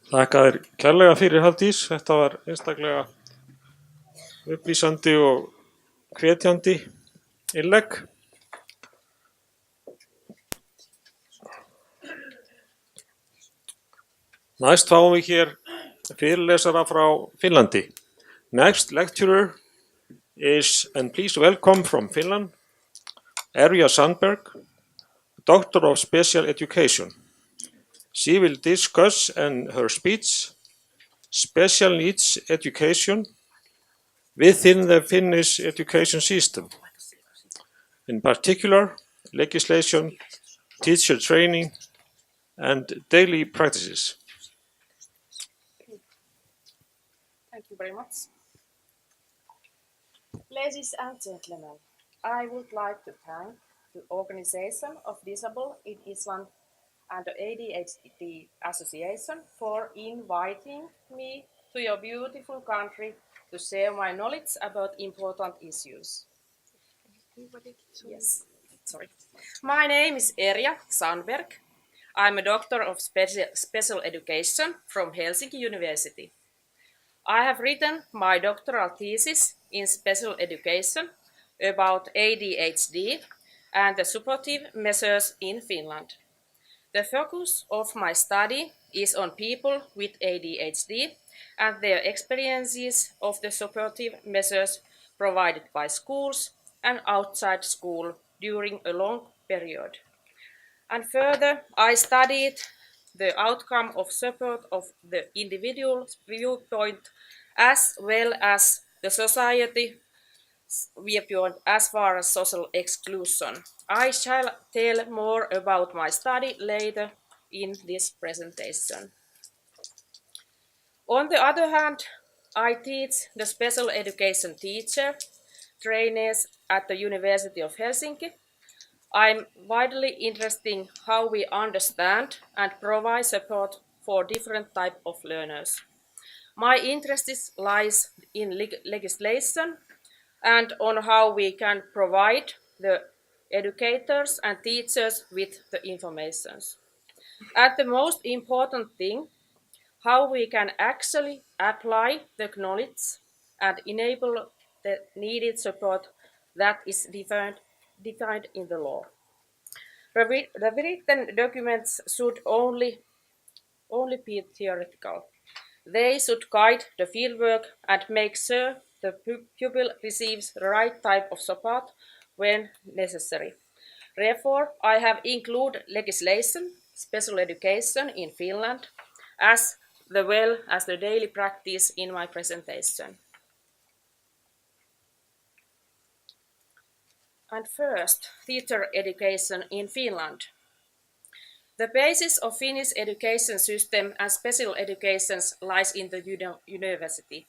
Þakka þér kærlega fyrir, Hafdís. Þetta var einstaklega upplýsandi og hvetjandi innlegg. Næst fáum við hér fyrirlesara frá Finnlandi. Next lecturer is, and please welcome from Finland, Erja Sandberg, Doctor of Special Education. She will discuss in her speech special needs education within the Finnish education system, in particular legislation, teacher training, and daily practices. Thank you very much. Ladies and gentlemen, I would like to thank the Organization of Disabled in Iceland and the ADHD Association for inviting me to your beautiful country to share my knowledge about important issues. Yes, sorry. My name is Erja Sandberg. I'm a doctor of special education from Helsinki University. I have written my doctoral thesis in special education about ADHD and the supportive measures in Finland. The focus of my study is on people with ADHD and their experiences of the supportive measures provided by schools and outside school during a long period. And further, I studied the outcome of support of the individual's viewpoint as well as the society viewpoint as far as social exclusion. I shall tell more about my study later in this presentation. On the other hand, I teach the special education teacher trainees at the University of Helsinki. I'm widely interested in how we understand and provide support for different types of learners. My interest lies in legislation and on how we can provide the educators and teachers with the information. And the most important thing, how we can actually apply the knowledge and enable the needed support that is defined in the law. The written documents should only be theoretical. They should guide the fieldwork and make sure the pupil receives the right type of support when necessary. Therefore, I have included legislation, special education in Finland, as well as the daily practice in my presentation. And first, teacher education in Finland. The basis of Finnish education system and special education lies in the university.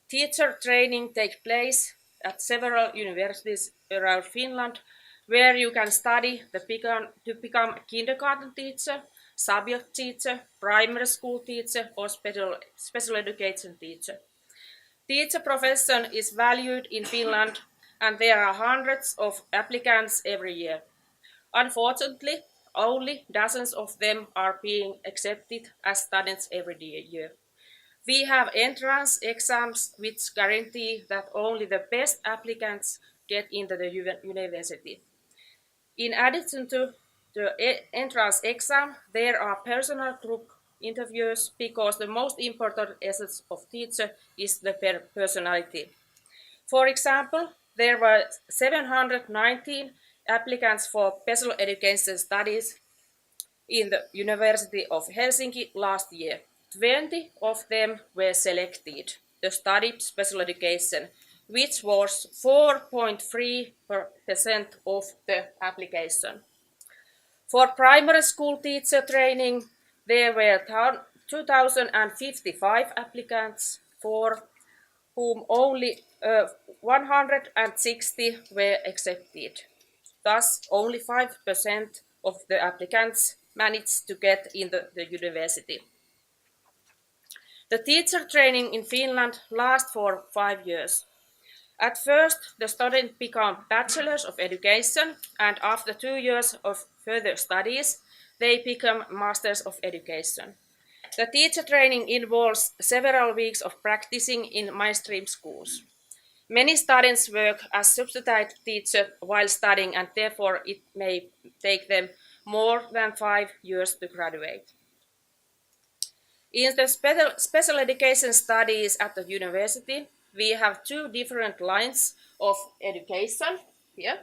Teacher training takes place at several universities around Finland, where you can study to become kindergarten teacher, subject teacher, primary school teacher, or special education teacher. Teacher profession is valued in Finland, and there are hundreds of applicants every year. Unfortunately, only dozens of them are being accepted as students every year. We have entrance exams which guarantee that only the best applicants get into the university. In addition to the entrance exam, there are personal group interviews because the most important essence of teacher is the personality. For example, there were 719 applicants for special education studies in the University of Helsinki last year. 20 of them were selected to study special education, which was 4.3% of the application. For primary school teacher training, there were 2,055 applicants, for whom only 160 were accepted. Thus, only 5% of the applicants managed to get into the university. The teacher training in Finland lasts for 5 years. At first, the students become bachelors of education, and after 2 years of further studies, they become masters of education. The teacher training involves several weeks of practicing in mainstream schools. Many students work as substitute teacher while studying, and therefore it may take them more than 5 years to graduate. In the special education studies at the university, we have two different lines of education here.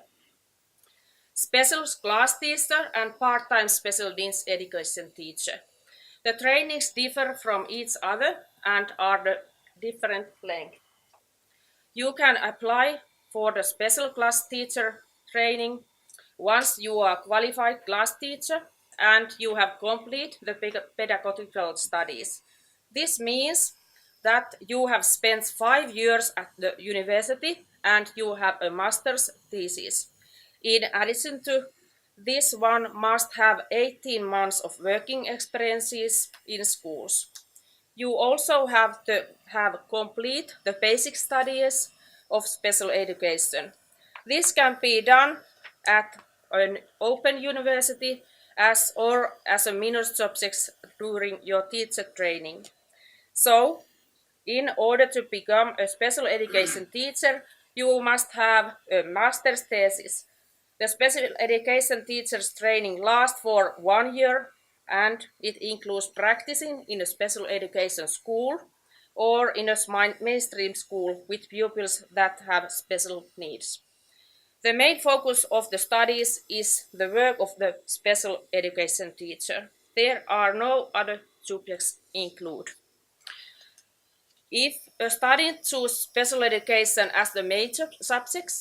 Special class teacher and part-time special needs education teacher. The trainings differ from each other and are the different length. You can apply for the special class teacher training once you are qualified class teacher and you have completed the pedagogical studies. This means that you have spent 5 years at the university and you have a master's thesis. In addition to this, one must have 18 months of working experiences in schools. You also have to have complete the basic studies of special education. This can be done at an open university or as a minor subject during your teacher training. So, in order to become a special education teacher, you must have a master's thesis. The special education teacher's training lasts for 1 year and it includes practicing in a special education school or in a mainstream school with pupils that have special needs. The main focus of the studies is the work of the special education teacher. There are no other subjects included. If a student chooses special education as the major subject,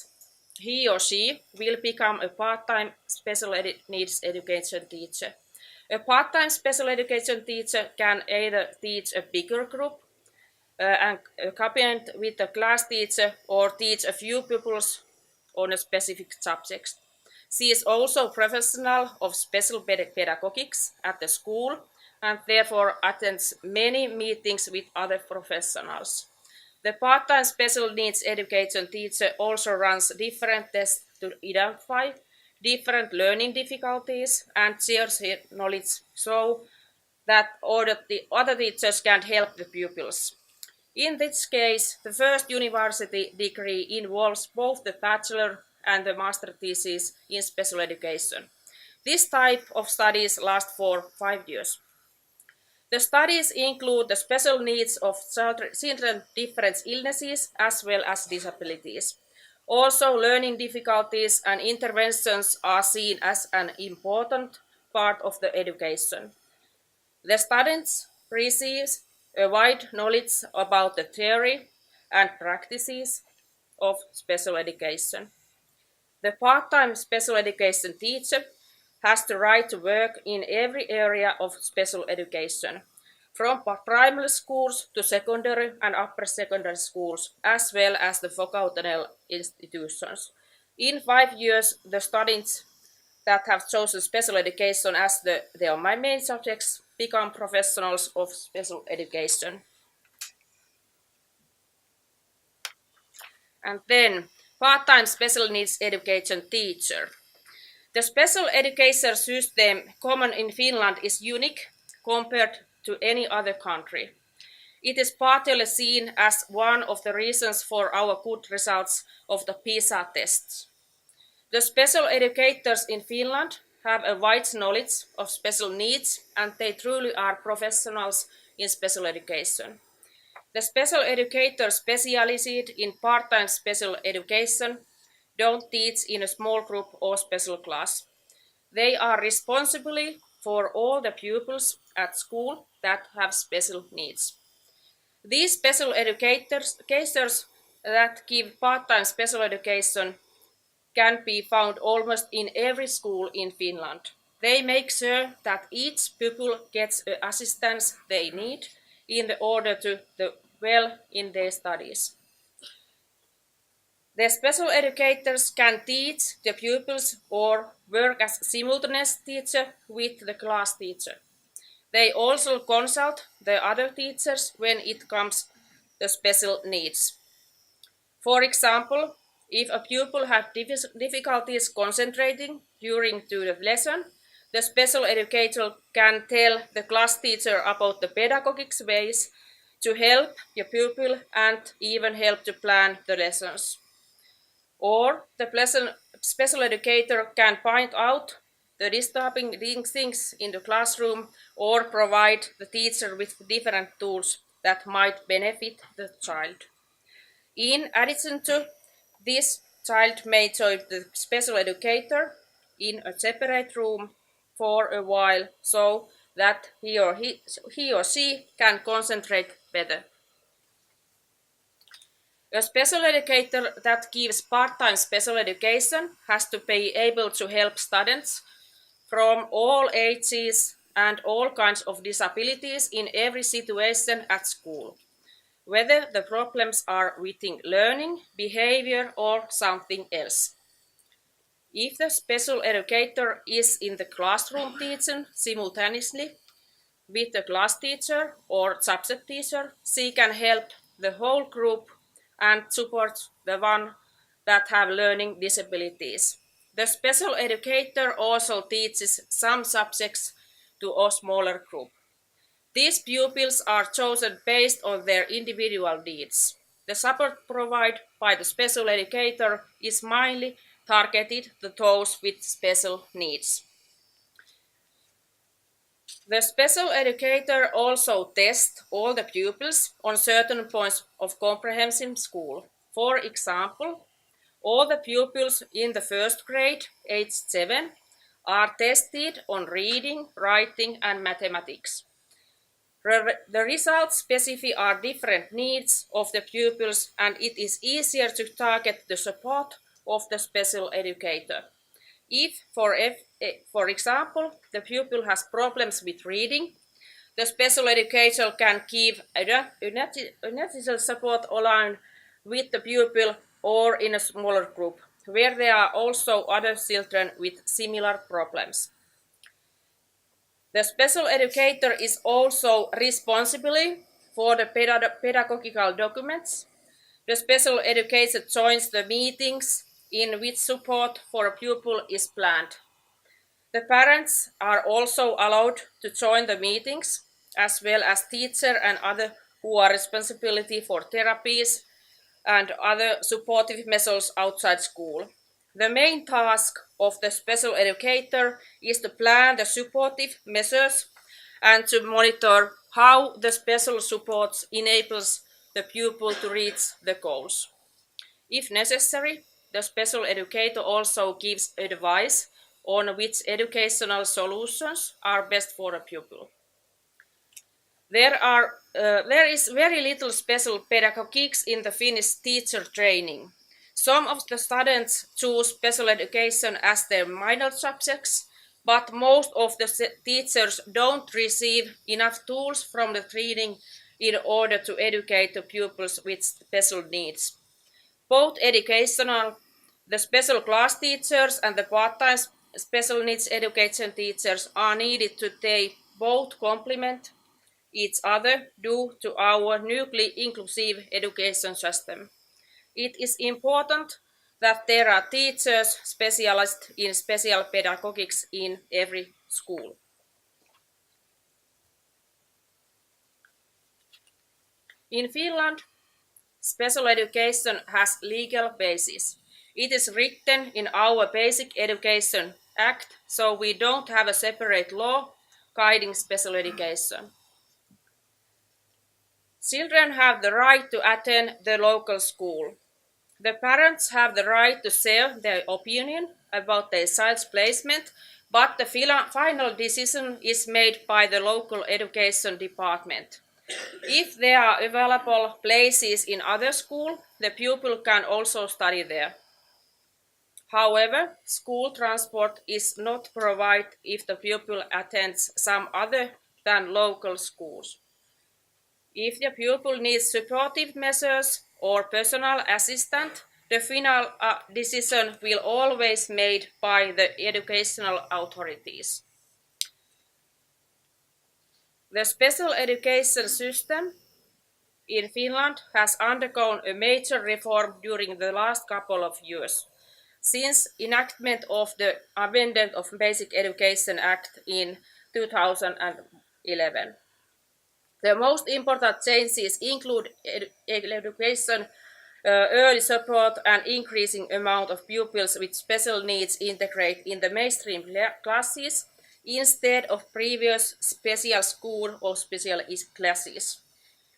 he or she will become a part-time special needs education teacher. A part-time special education teacher can either teach a bigger group and accompany with a class teacher or teach a few pupils on a specific subject. She is also professional of special pedagogics at the school and therefore attends many meetings with other professionals. The part-time special needs education teacher also runs different tests to identify different learning difficulties and shares her knowledge so that the other teachers can help the pupils. In this case, the first university degree involves both the bachelor and the master thesis in special education. This type of studies last for 5 years. The studies include the special needs of children with different illnesses as well as disabilities. Also, learning difficulties and interventions are seen as an important part of the education. The students receive a wide knowledge about the theory and practices of special education. The part-time special education teacher has the right to work in every area of special education, from primary schools to secondary and upper secondary schools, as well as the vocational institutions. In 5 years, the students that have chosen special education as their main subjects become professionals of special education. And then, part-time special needs education teacher. The special education system common in Finland is unique compared to any other country. It is partly seen as one of the reasons for our good results of the PISA tests. The special educators in Finland have a wide knowledge of special needs and they truly are professionals in special education. The special educators specialized in part-time special education don't teach in a small group or special class. They are responsible for all the pupils at school that have special needs. These special educators that give part-time special education can be found almost in every school in Finland. They make sure that each pupil gets the assistance they need in order to do well in their studies. The special educators can teach the pupils or work as simultaneous teacher with the class teacher. They also consult the other teachers when it comes to special needs. For example, if a pupil has difficulties concentrating during the lesson, The special educator can tell the class teacher about the pedagogic ways to help your pupil and even help to plan the lessons. Or the special educator can point out the disturbing things in the classroom or provide the teacher with different tools that might benefit the child. In addition to this, child may join the special educator in a separate room for a while so that he or she can concentrate better. A special educator that gives part-time special education has to be able to help students from all ages and all kinds of disabilities in every situation at school, whether the problems are within learning, behavior, or something else. If the special educator is in the classroom teaching simultaneously with the class teacher or subject teacher, she can help the whole group and support the one that have learning disabilities. The special educator also teaches some subjects to a smaller group. These pupils are chosen based on their individual needs. The support provided by the special educator is mainly targeted to those with special needs. The special educator also tests all the pupils on certain points of comprehension school. For example, all the pupils in the first grade, age 7, are tested on reading, writing, and mathematics. The results specify our different needs of the pupils, and it is easier to target the support of the special educator. If, for example, the pupil has problems with reading, the special educator can give initial support alone with the pupil or in a smaller group, where there are also other children with similar problems. The special educator is also responsible for the pedagogical documents. The special educator joins the meetings in which support for a pupil is planned. The parents are also allowed to join the meetings, as well as teacher and other who are responsible for therapies and other supportive measures outside school. The main task of the special educator is to plan the supportive measures and to monitor how the special support enables the pupil to reach the goals. If necessary, the special educator also gives advice on which educational solutions are best for a pupil. There is very little special pedagogics in the Finnish teacher training. Some of the students choose special education as their minor subjects, but most of the teachers don't receive enough tools from the training in order to educate the pupils with special needs. Both the special class teachers and the part-time special needs education teachers are needed to they both complement each other due to our newly inclusive education system. It is important that there are teachers specialized in special pedagogics in every school. In Finland, special education has legal basis. It is written in our Basic Education Act, so we don't have a separate law guiding special education. Children have the right to attend the local school. The parents have the right to share their opinion about their child's placement, but the final decision is made by the local education department. If there are available places in other school, the pupil can also study there. However, school transport is not provided if the pupil attends some other than local schools. If the pupil needs supportive measures or personal assistant, the final decision will always be made by the educational authorities. The special education system in Finland has undergone a major reform during the last couple of years. since enactment of the Amendment of Basic Education Act in 2011. The most important changes include education, early support, and increasing amount of pupils with special needs integrate in the mainstream classes instead of previous special school or special classes.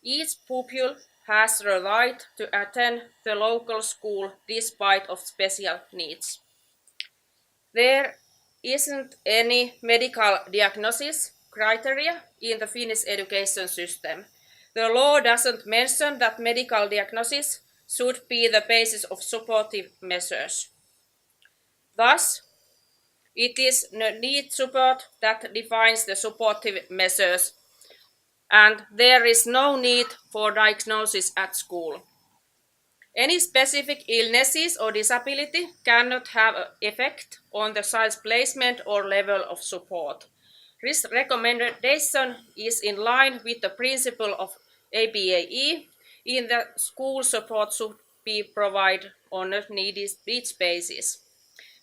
Each pupil has the right to attend the local school despite of special needs. There isn't any medical diagnosis criteria in the Finnish education system. The law doesn't mention that medical diagnosis should be the basis of supportive measures. Thus, it is the need support that defines the supportive measures, and there is no need for diagnosis at school. Any specific illnesses or disability cannot have an effect on the child's placement or level of support. This recommendation is in line with the principle of ABAE in that school support should be provided on a needs basis.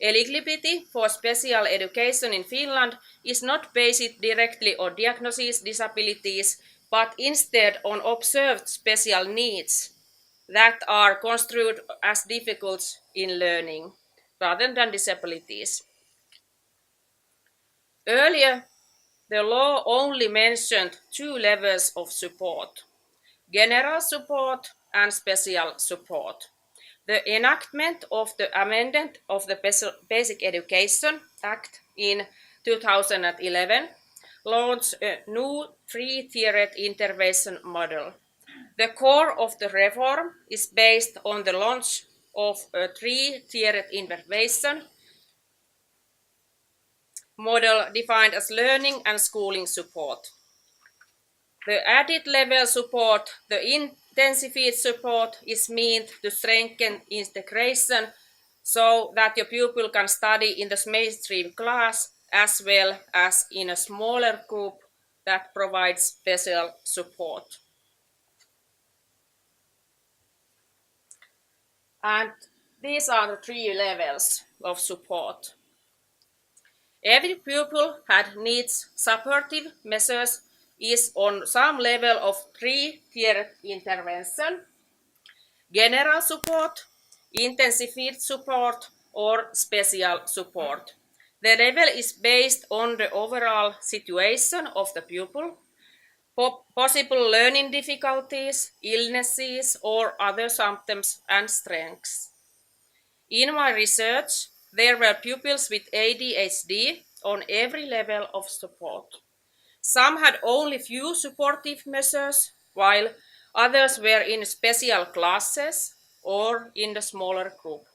Eligibility for special education in Finland is not based directly on diagnosis disabilities, but instead on observed special needs that are construed as difficulties in learning rather than disabilities. Earlier, the law only mentioned two levels of support: general support and special support. The enactment of the Amendment of the Basic Education Act in 2011 launched a new three-tiered intervention model. The core of the reform is based on the launch of a three-tiered intervention model defined as learning and schooling support. The added level support, the intensified support, is meant to strengthen integration so that your pupil can study in the mainstream class as well as in a smaller group that provides special support. And these are the three levels of support. Every pupil that needs supportive measures is on some level of three-tiered intervention: general support, intensified support, or special support. The level is based on the overall situation of the pupil, possible learning difficulties, illnesses, or other symptoms and strengths. In my research, there were pupils with ADHD on every level of support. Some had only few supportive measures, while others were in special classes or in the smaller group.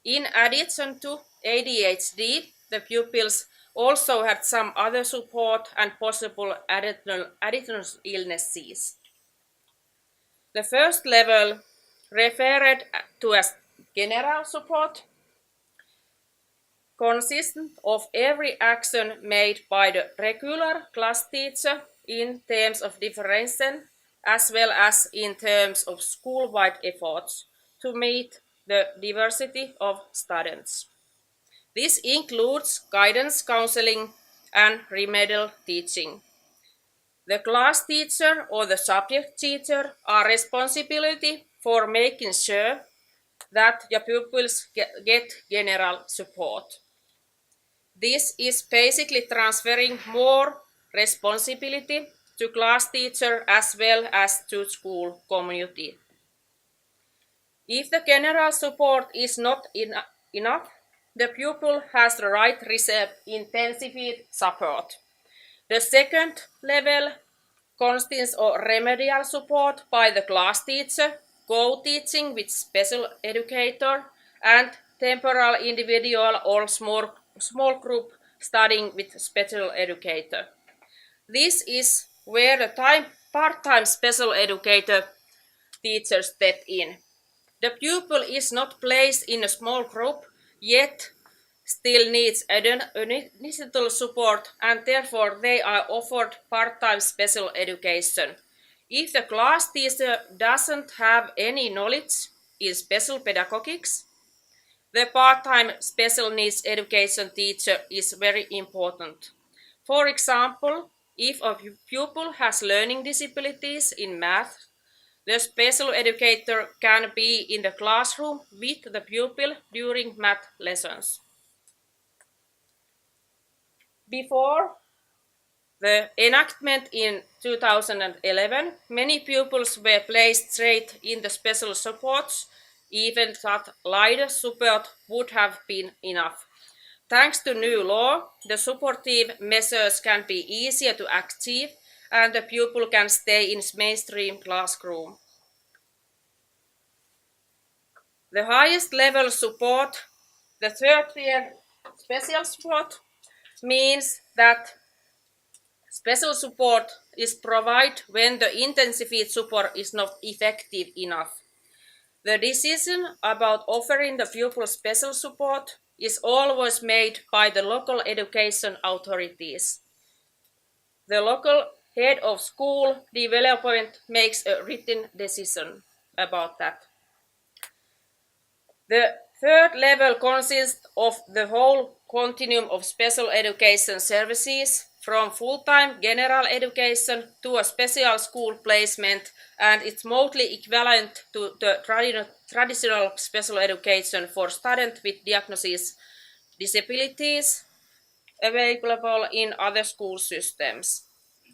In addition to ADHD, the pupils also had some other support and possible additional illnesses. The first level, referred to as general support, consists of every action made by the regular class teacher in terms of differentiation as well as in terms of school-wide efforts to meet the diversity of students. This includes guidance counseling and remedial teaching. The class teacher or the subject teacher are responsible for making sure that your pupils get general support. This is basically transferring more responsibility to class teacher as well as to school community. If the general support is not enough, the pupil has the right to receive intensified support. The second level consists of remedial support by the class teacher, co-teaching with special educator, and temporal individual or small group studying with special educator. This is where the part-time special educator teachers step in. The pupil is not placed in a small group, yet still needs initial support, and therefore they are offered part-time special education. If the class teacher doesn't have any knowledge in special pedagogics, The part-time special needs education teacher is very important. For example, if a pupil has learning disabilities in math, the special educator can be in the classroom with the pupil during math lessons. Before the enactment in 2011, many pupils were placed straight in the special supports, even that lighter support would have been enough. Thanks to new law, the supportive measures can be easier to achieve and the pupil can stay in mainstream classroom. The highest level support, the third tier special support, means that special support is provided when the intensified support is not effective enough. The decision about offering the pupil special support is always made by the local education authorities. The local head of school development makes a written decision about that. The third level consists of the whole continuum of special education services, from full-time general education to a special school placement, and it's mostly equivalent to the traditional special education for students with diagnosis disabilities available in other school systems.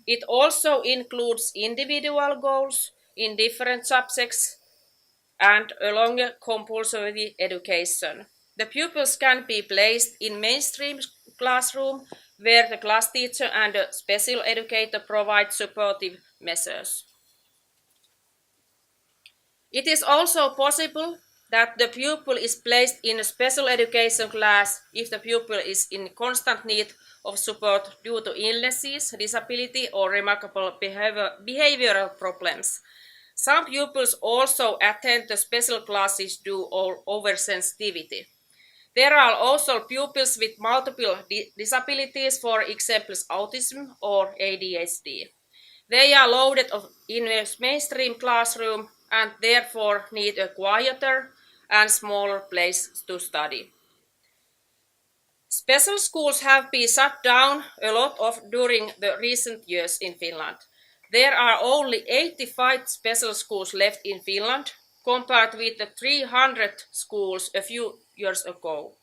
It also includes individual goals in different subjects and a longer compulsory education. The pupils can be placed in mainstream classroom where the class teacher and a special educator provide supportive measures. It is also possible that the pupil is placed in a special education class if the pupil is in constant need of support due to illnesses, disability, or remarkable behavioral problems. Some pupils also attend the special classes due to oversensitivity. There are also pupils with multiple disabilities, for example, autism or ADHD. They are loaded in a mainstream classroom and therefore need a quieter and smaller place to study. Special schools have been shut down a lot during the recent years in Finland. There are only 85 special schools left in Finland, compared with the 300 schools a few years ago.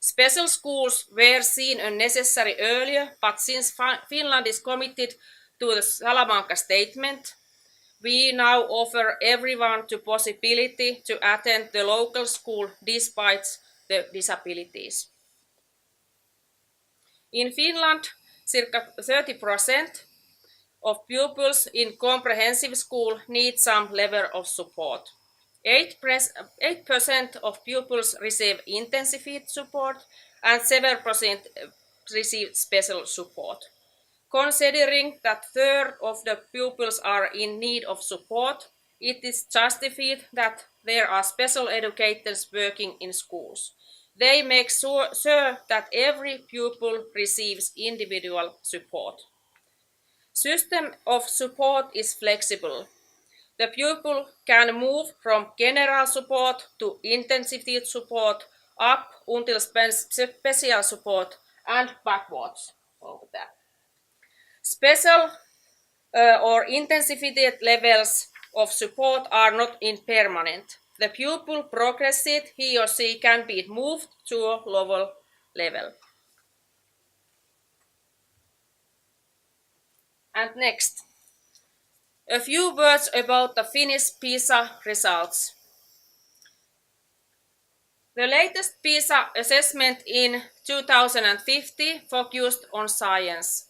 Special schools were seen as necessary earlier, but since Finland is committed to the Salamanca Statement, we now offer everyone the possibility to attend the local school despite the disabilities. In Finland, circa 30% of pupils in comprehensive school need some level of support. 8% of pupils receive intensified support and 7% receive special support. Considering that a third of the pupils are in need of support, it is justified that there are special educators working in schools. They make sure that every pupil receives individual support. System of support is flexible. The pupil can move from general support to intensified support up until special support and backwards over that. Special or intensified levels of support are not impermanent. The pupil progresses, he or she can be moved to a lower level. And next, a few words about the Finnish PISA results. The latest PISA assessment in 2050 focused on science.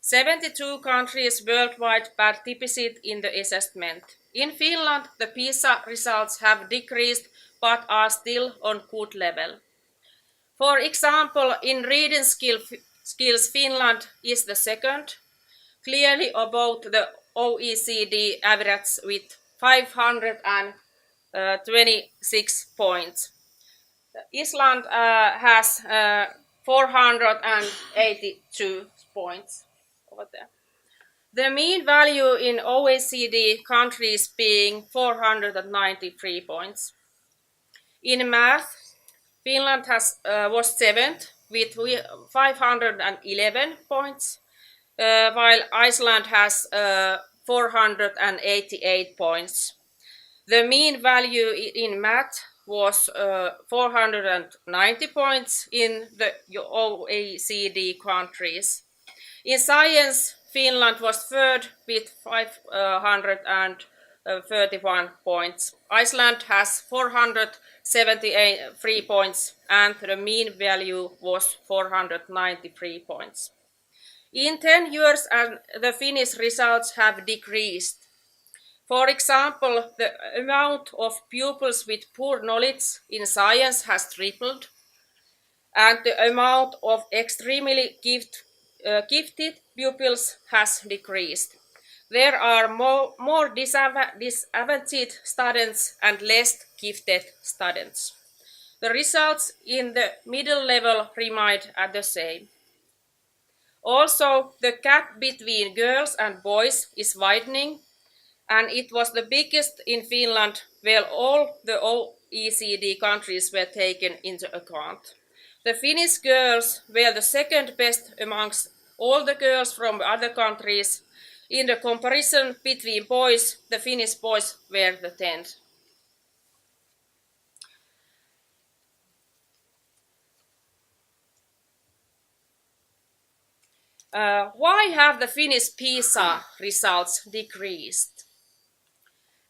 72 countries worldwide participated in the assessment. In Finland, the PISA results have decreased but are still on good level. For example, in reading skills, Finland is the second, clearly above the OECD average with 526 points. Iceland has 482 points over there. The mean value in OECD countries being 493 points. In math, Finland was seventh with 511 points, while Iceland has 488 points. The mean value in math was 490 points in the OECD countries. In science, Finland was third with 531 points. Iceland has 473 points and the mean value was 493 points. In 10 years, the Finnish results have decreased. For example, the amount of pupils with poor knowledge in science has tripled, and the amount of extremely gifted pupils has decreased. There are more disadvantaged students and less gifted students. The results in the middle level remain at the same. Also, the gap between girls and boys is widening, and it was the biggest in Finland, where all the OECD countries were taken into account. The Finnish girls were the second best amongst all the girls from other countries. In the comparison between boys, the Finnish boys were the 10th. Why have the Finnish PISA results decreased?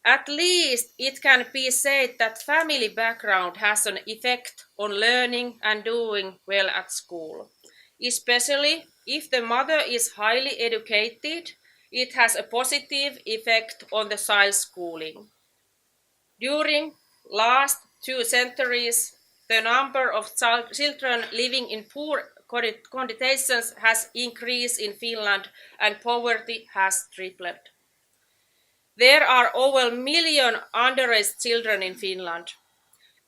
At least it can be said that family background has an effect on learning and doing well at school. Especially if the mother is highly educated, it has a positive effect on the child's schooling. During last 2 centuries, the number of children living in poor conditions has increased in Finland and poverty has tripled. There are over 1 million underage children in Finland.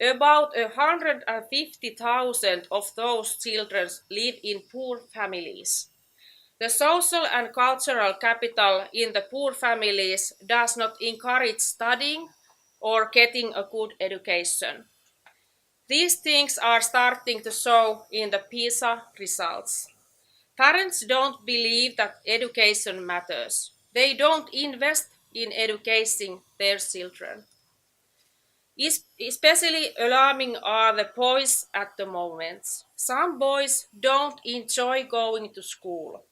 About 150,000 of those children live in poor families. The social and cultural capital in the poor families does not encourage studying or getting a good education. These things are starting to show in the PISA results. Parents don't believe that education matters. They don't invest in educating their children. Especially alarming are the boys at the moment. Some boys don't enjoy going to school.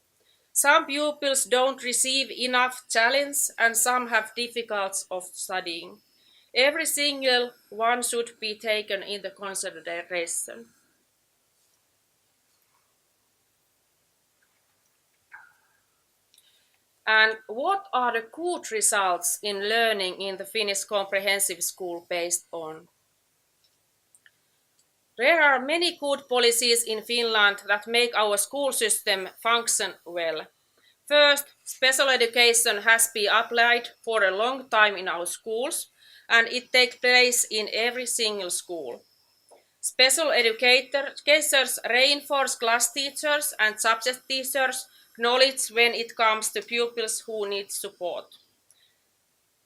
Some pupils don't receive enough challenge and some have difficulties of studying. Every single one should be taken into consideration. And what are the good results in learning in the Finnish comprehensive school based on? There are many good policies in Finland that make our school system function well. First, special education has been applied for a long time in our schools, and it takes place in every single school. Special educators reinforce class teachers and subject teachers' knowledge when it comes to pupils who need support.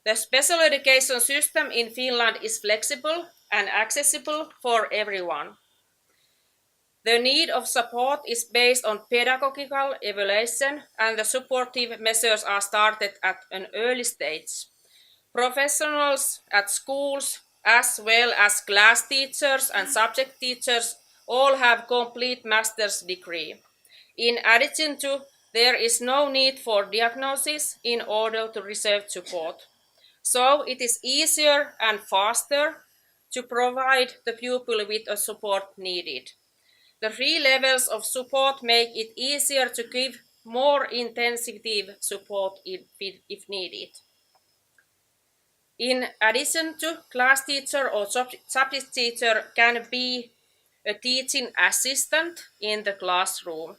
The special education system in Finland is flexible and accessible for everyone. The need of support is based on pedagogical evaluation and the supportive measures are started at an early stage. Professionals at schools, as well as class teachers and subject teachers, all have complete master's degree. In addition to, there is no need for diagnosis in order to receive support. So it is easier and faster to provide the pupil with the support needed. The 3 levels of support make it easier to give more intensive support if needed. In addition to, class teacher or subject teacher can be a teaching assistant in the classroom.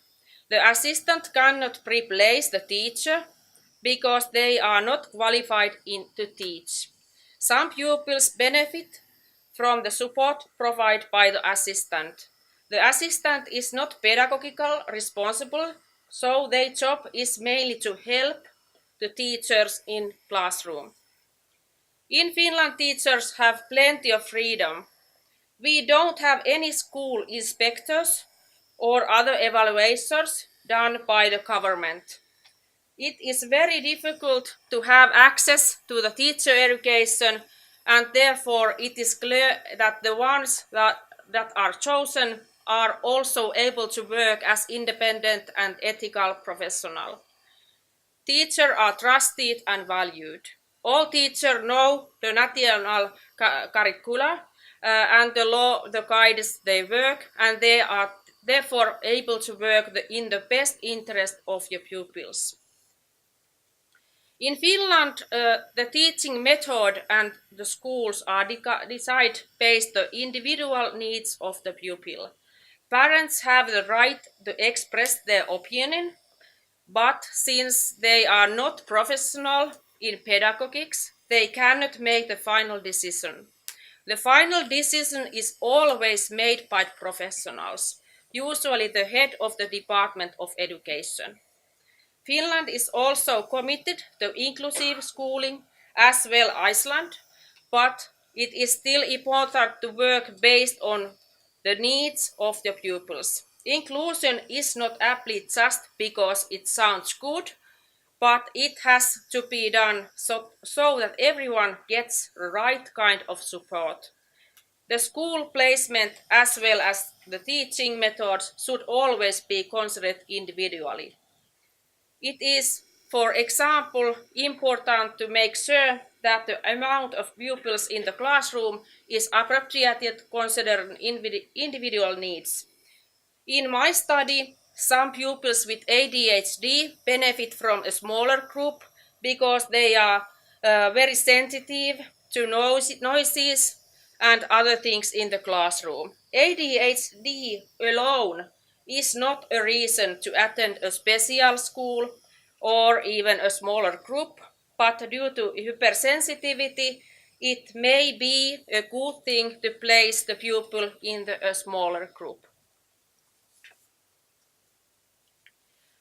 The assistant cannot replace the teacher because they are not qualified to teach. Some pupils benefit from the support provided by the assistant. The assistant is not pedagogical responsible, so their job is mainly to help the teachers in classroom. In Finland, teachers have plenty of freedom. We don't have any school inspectors or other evaluations done by the government. It is very difficult to have access to the teacher education, and therefore it is clear that the ones that are chosen are also able to work as independent and ethical professionals. Teachers are trusted and valued. All teachers know the national curricula and the law that guides their work, and they are therefore able to work in the best interest of your pupils. In Finland, the teaching method and the schools are decided based on the individual needs of the pupil. Parents have the right to express their opinion, but since they are not professional in pedagogics, they cannot make the final decision. The final decision is always made by professionals, usually the head of the Department of Education. Finland is also committed to inclusive schooling, as well Iceland, but it is still important to work based on the needs of the pupils. Inclusion is not applied just because it sounds good, but it has to be done so that everyone gets the right kind of support. The school placement as well as the teaching methods should always be considered individually. It is, for example, important to make sure that the amount of pupils in the classroom is appropriate considering individual needs. In my study, some pupils with ADHD benefit from a smaller group because they are very sensitive to noises and other things in the classroom. ADHD alone is not a reason to attend a special school or even a smaller group, but due to hypersensitivity, it may be a good thing to place the pupil in a smaller group.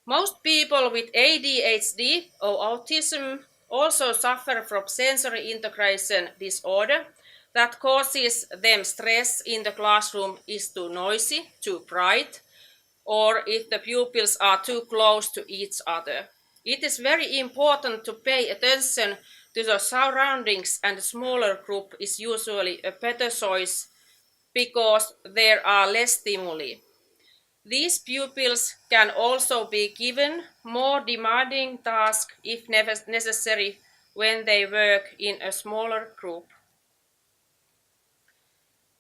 Most people with ADHD or autism also suffer from sensory integration disorder that causes them stress in the classroom is too noisy, too bright, or if the pupils are too close to each other. It is very important to pay attention to the surroundings, and a smaller group is usually a better choice because there are less stimuli. These pupils can also be given more demanding tasks if necessary when they work in a smaller group.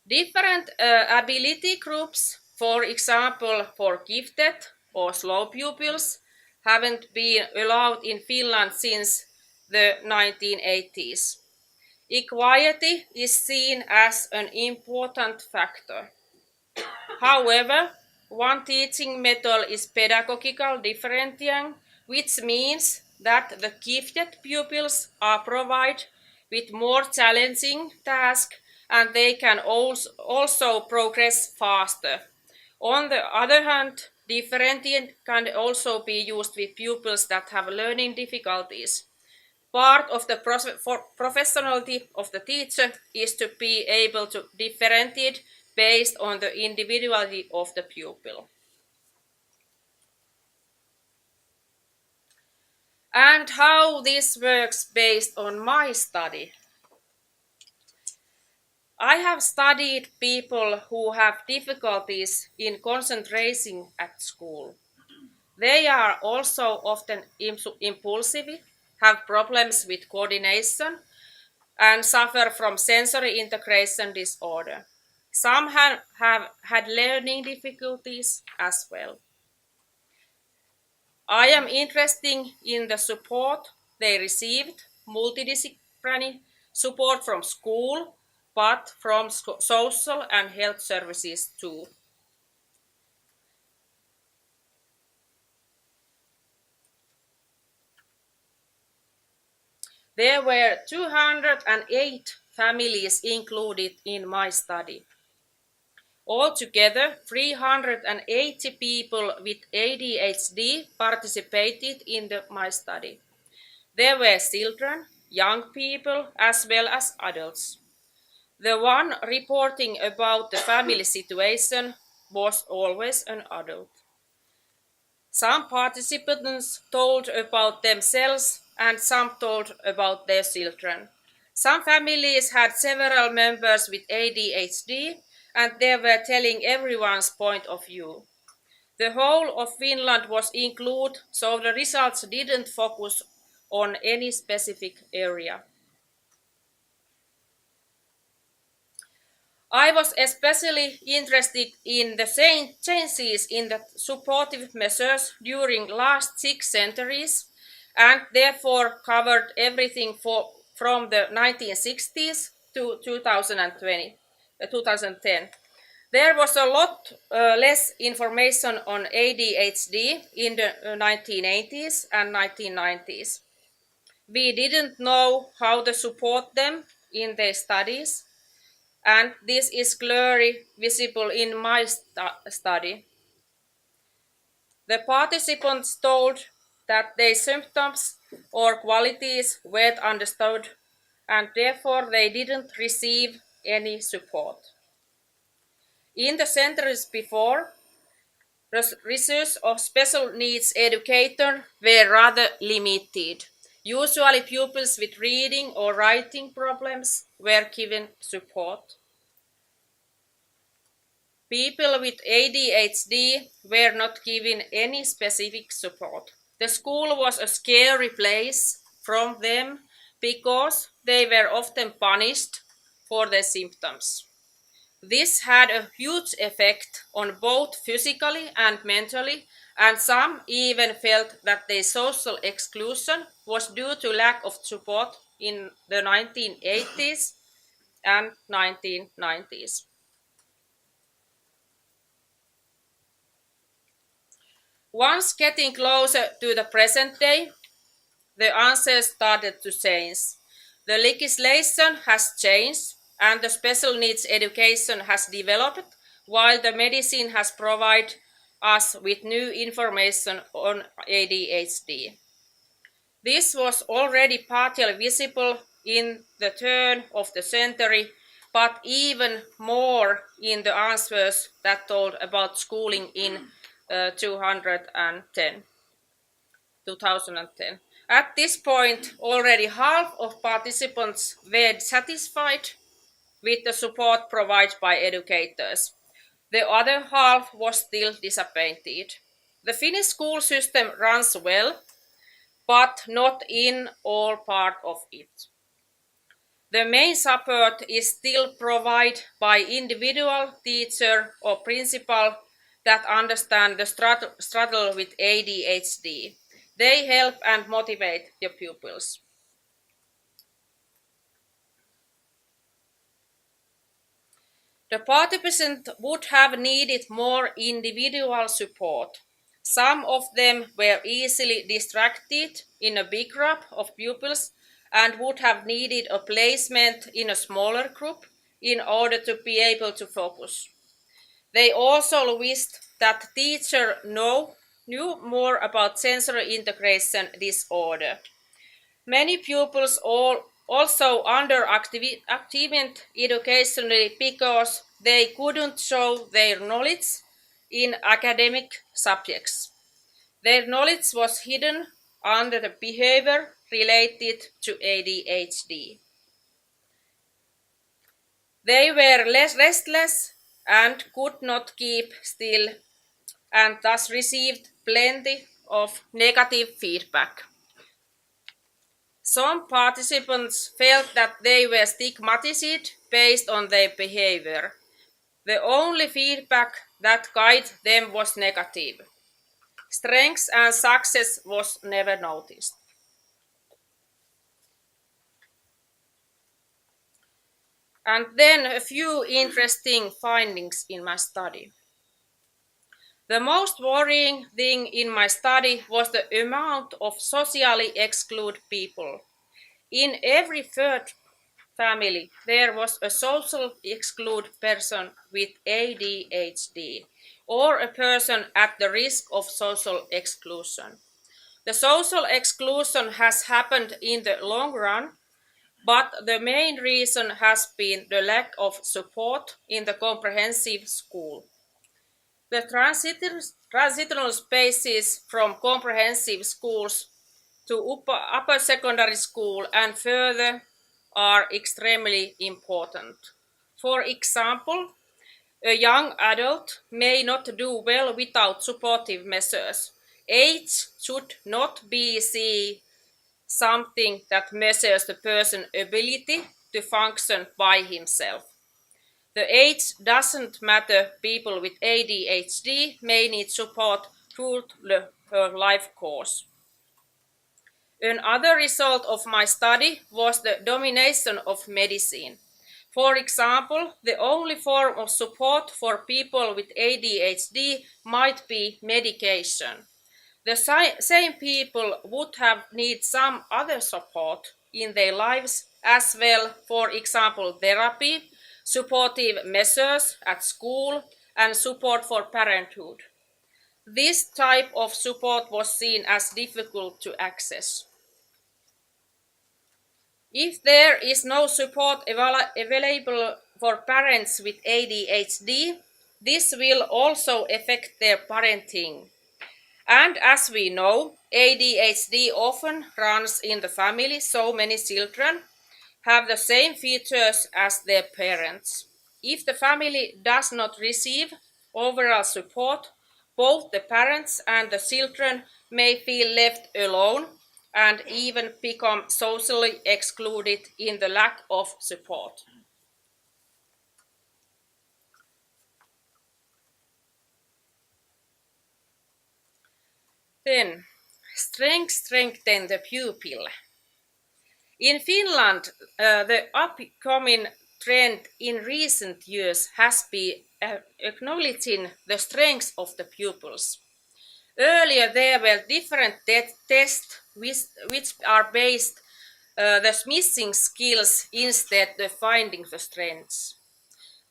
Different ability groups, for example for gifted or slow pupils, haven't been allowed in Finland since the 1980s. Equality is seen as an important factor. However, one teaching method is pedagogical differentiating, which means that the gifted pupils are provided with more challenging tasks and they can also progress faster. On the other hand, differentiating can also be used with pupils that have learning difficulties. Part of the professionality of the teacher is to be able to differentiate based on the individuality of the pupil. And how this works based on my study. I have studied people who have difficulties in concentrating at school. They are also often impulsive, have problems with coordination, and suffer from sensory integration disorder. Some have had learning difficulties as well. I am interested in the support they received, multidisciplinary support from school, but from social and health services too. There were 208 families included in my study. Altogether, 380 people with ADHD participated in my study. There were children, young people, as well as adults. The one reporting about the family situation was always an adult. Some participants told about themselves and some told about their children. Some families had several members with ADHD and they were telling everyone's point of view. The whole of Finland was included, so the results didn't focus on any specific area. I was especially interested in the changes in the supportive measures during last 6 centuries and therefore covered everything from the 1960s to 2010. There was a lot less information on ADHD in the 1980s and 1990s. We didn't know how to support them in their studies, and this is clearly visible in my study. The participants told that their symptoms or qualities weren't understood and therefore they didn't receive any support. In the centuries before, research of special needs educators were rather limited. Usually pupils with reading or writing problems were given support. People with ADHD were not given any specific support. The school was a scary place from them because they were often punished for their symptoms. This had a huge effect on both physically and mentally, and some even felt that their social exclusion was due to lack of support in the 1980s and 1990s. Once getting closer to the present day, the answers started to change. The legislation has changed and the special needs education has developed, while the medicine has provided us with new information on ADHD. This was already partly visible in the turn of the century, but even more in the answers that told about schooling in 2010. At this point, already half of participants were satisfied with the support provided by educators. The other half was still disappointed. The Finnish school system runs well, but not in all part of it. The main support is still provided by individual teacher or principal that understand the struggle with ADHD. They help and motivate the pupils. The participants would have needed more individual support. Some of them were easily distracted in a big group of pupils and would have needed a placement in a smaller group in order to be able to focus. They also wished that teachers knew more about sensory integration disorder. Many pupils also underactivated educationally because they couldn't show their knowledge in academic subjects. Their knowledge was hidden under the behavior related to ADHD. They were less restless and could not keep still and thus received plenty of negative feedback. Some participants felt that they were stigmatized based on their behavior. The only feedback that guided them was negative. Strength and success was never noticed. And then a few interesting findings in my study. The most worrying thing in my study was the amount of socially excluded people. In every third family, there was a social excluded person with ADHD or a person at the risk of social exclusion. The social exclusion has happened in the long run but the main reason has been the lack of support in the comprehensive school. The transitional spaces from comprehensive schools to upper secondary school and further are extremely important. For example, a young adult may not do well without supportive measures. Age should not be seen something that measures the person's ability to function by himself. The age doesn't matter. People with ADHD may need support through the life course. Another result of my study was the domination of medicine. For example, the only form of support for people with ADHD might be medication. The same people would have need some other support in their lives as well, for example, therapy, supportive measures at school, and support for parenthood. This type of support was seen as difficult to access. If there is no support available for parents with ADHD, this will also affect their parenting. And as we know, ADHD often runs in the family, so many children have the same features as their parents. If the family does not receive overall support, both the parents and the children may feel left alone and even become socially excluded in the lack of support. Then, strengthen the pupil. In Finland, the upcoming trend in recent years has been acknowledging the strengths of the pupils. Earlier, there were different tests which are based the missing skills instead of finding the strengths.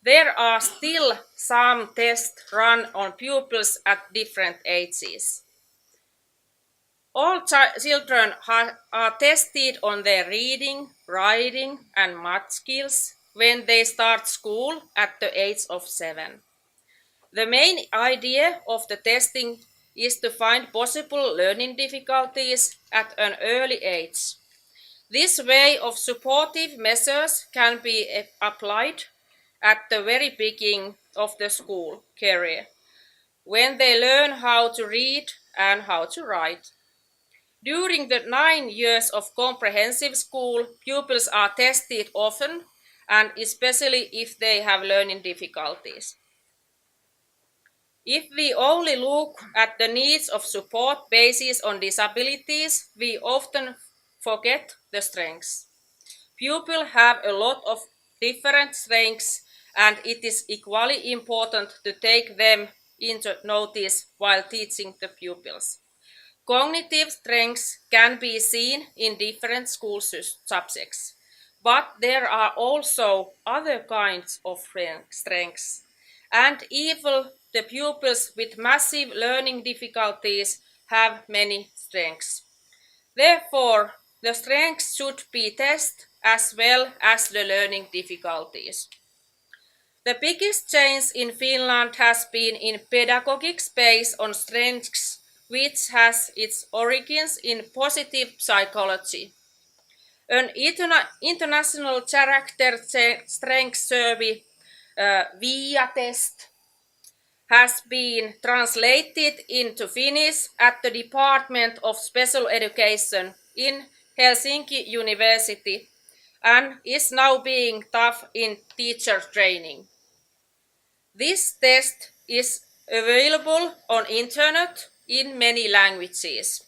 There are still some tests run on pupils at different ages. All children are tested on their reading, writing, and math skills when they start school at the age of 7. The main idea of the testing is to find possible learning difficulties at an early age. This way of supportive measures can be applied at the very beginning of the school career, when they learn how to read and how to write. During the 9 years of comprehensive school, pupils are tested often, and especially if they have learning difficulties. If we only look at the needs of support based on disabilities, we often forget the strengths. Pupils have a lot of different strengths, and it is equally important to take them into notice while teaching the pupils. Cognitive strengths can be seen in different school subjects, but there are also other kinds of strengths, and even the pupils with massive learning difficulties have many strengths. Therefore, the strengths should be tested as well as the learning difficulties. The biggest change in Finland has been in pedagogics based on strengths, which has its origins in positive psychology. An international character strength survey, VIA test, has been translated into Finnish at the Department of Special Education in Helsinki University and is now being taught in teacher training. This test is available on internet in many languages.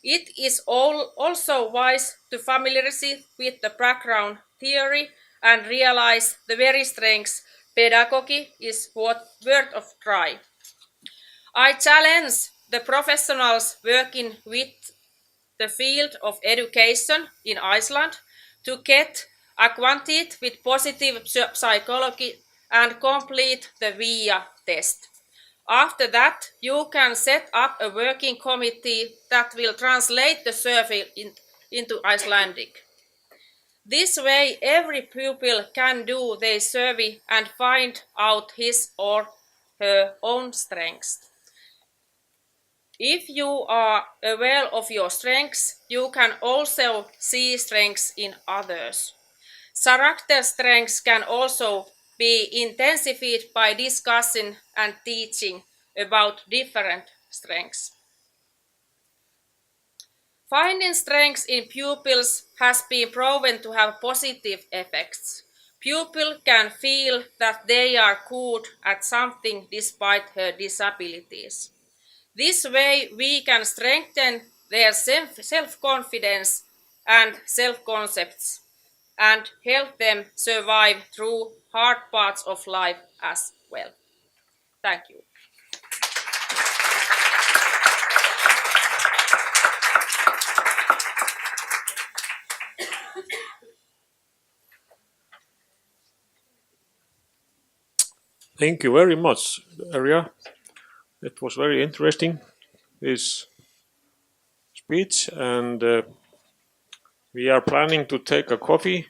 It is also wise to familiarize with the background theory and realize the very strengths pedagogy is worth of try. I challenge the professionals working with the field of education in Iceland to get acquainted with positive psychology and complete the VIA test. After that, you can set up a working committee that will translate the survey into Icelandic. This way, every pupil can do their survey and find out his or her own strengths. If you are aware of your strengths, you can also see strengths in others. Character strengths can also be intensified by discussing and teaching about different strengths. Finding strengths in pupils has been proven to have positive effects. Pupils can feel that they are good at something despite their disabilities. This way, we can strengthen their self-confidence and self-concepts and help them survive through hard parts of life as well. Thank you. Thank you very much, Arja. It was very interesting, this speech, and we are planning to take a coffee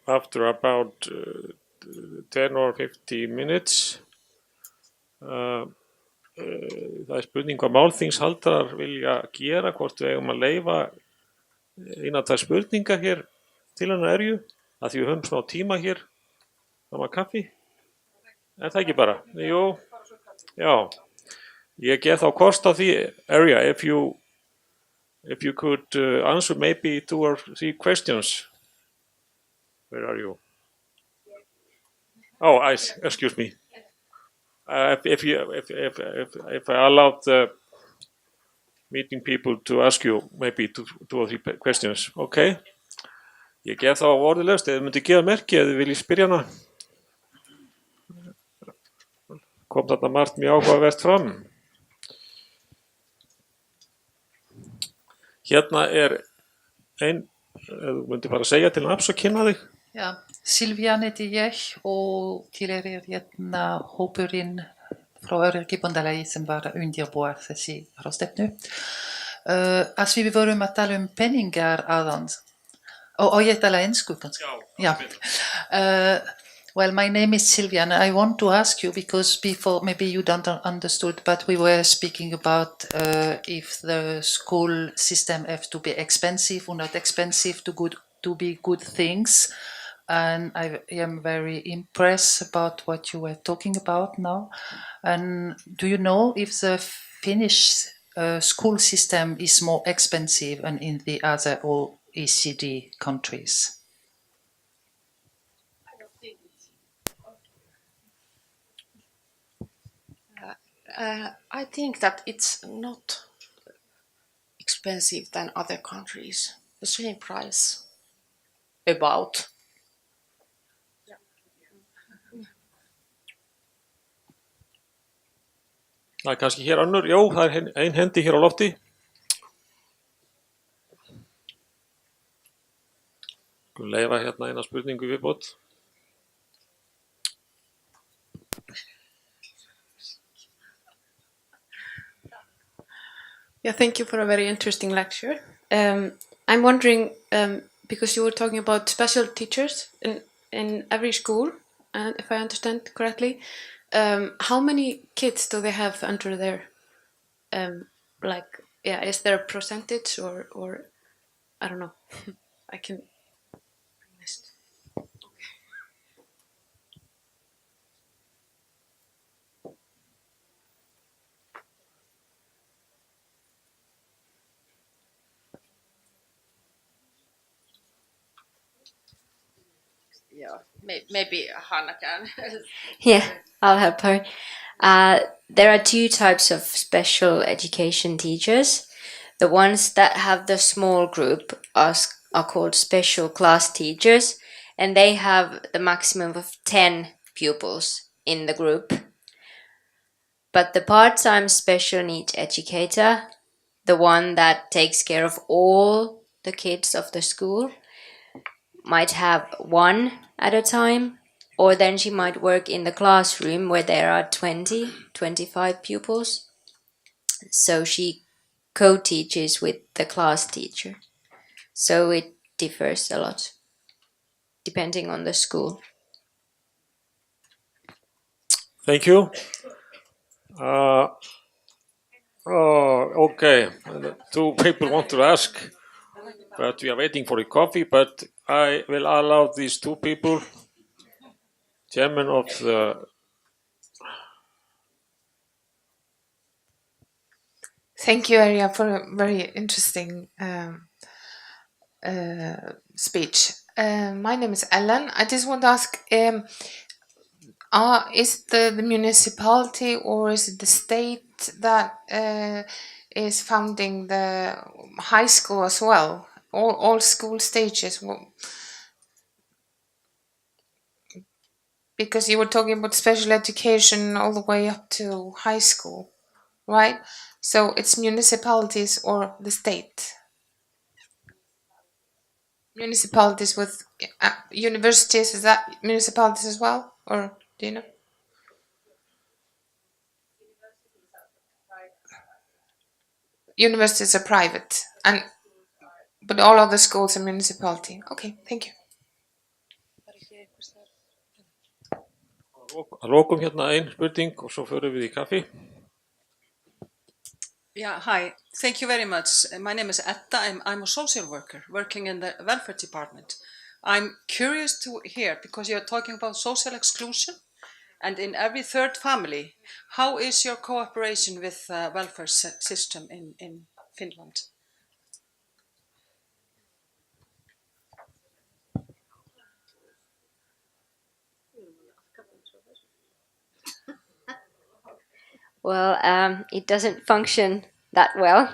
after about 10 or 15 minutes. Það er spurning hvað málþingshaldarar vilja gera, hvort við eigum að leyfa eina tvær spurningar hér til hennar Erju, að því við höfum smá tíma hér, það var kaffi. Er það ekki bara? Jú, já. Ég gef þá kost á því, Arja, if you could answer maybe 2 or 3 questions. Where are you? Oh, excuse me. If I allowed the meeting people to ask you maybe 2 or 3 questions, okay? Ég gef þá orðilegst, ef þið myndi gefa merki ef þið viljið spyrja hana. Kom þarna margt mjög áhugavert fram. Hérna er ef þú myndi bara segja til nafns og kynna þig. Ja, Silvían heiti ég og tilheyrir hérna hópurinn frá Öryrkjabandalagi sem var að undirbúa þessi ráðstefnu. Als við vorum að tala peningar áðan, og ég tala ensku kannski. Já. Well, my name is Silvia, and I want to ask you, because before maybe you don't understood, but we were speaking about if the school system has to be expensive or not expensive to be good things. And I am very impressed about what you were talking about now. And do you know if the Finnish school system is more expensive than in the other OECD countries? I think that it's not expensive than other countries. The same price, about. Það er kannski hér önnur, já, það er ein hendi hér á lofti. Skulum leyfa hérna eina spurningu í viðbót. Yeah, thank you for a very interesting lecture. I'm wondering, because you were talking about special teachers in every school, and if I understand correctly, how many kids do they have under their, is there a percentage or I don't know. I can. Yeah, maybe Hanna can. Yeah, I'll help her. There are 2 types of special education teachers. The ones that have the small group are called special class teachers, and they have the maximum of 10 pupils in the group. But the part-time special needs educator, the one that takes care of all the kids of the school, might have 1 at a time, or then she might work in the classroom where there are 20, 25 pupils. So she co-teaches with the class teacher. So it differs a lot depending on the school. Thank you. Okay. Two people want to ask, but we are waiting for the coffee. But I will allow these two people, chairman of the. Thank you, Arya, for a very interesting speech. My name is Ellen. I just want to ask, is the municipality or is it the state that is funding the high school as well? All school stages? Because you were talking about special education all the way up to high school, right? So it's municipalities or the state? Municipalities with universities, is that municipalities as well? Or do you know? Universities are private, but all other schools are municipality. Okay, thank you. Að lokum hérna ein spurning og svo förum við í kaffi. Yeah, hi. Thank you very much. My name is Etta. I'm a social worker working in the welfare department. I'm curious to hear, because you're talking about social exclusion, and in every third family, how is your cooperation with the welfare system in Finland? Well, it doesn't function that well.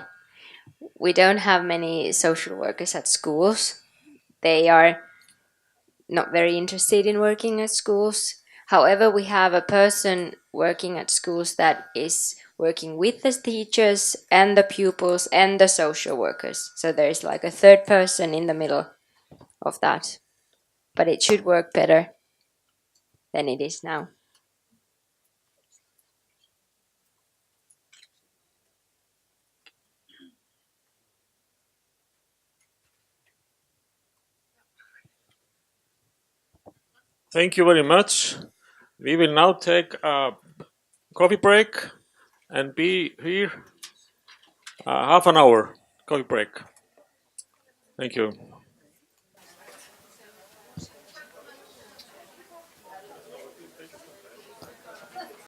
We don't have many social workers at schools. They are not very interested in working at schools. However, we have a person working at schools that is working with the teachers and the pupils and the social workers. So there's like a third person in the middle of that. But it should work better than it is now. Thank you very much. We will now take a coffee break and be here half an hour coffee break. Thank you.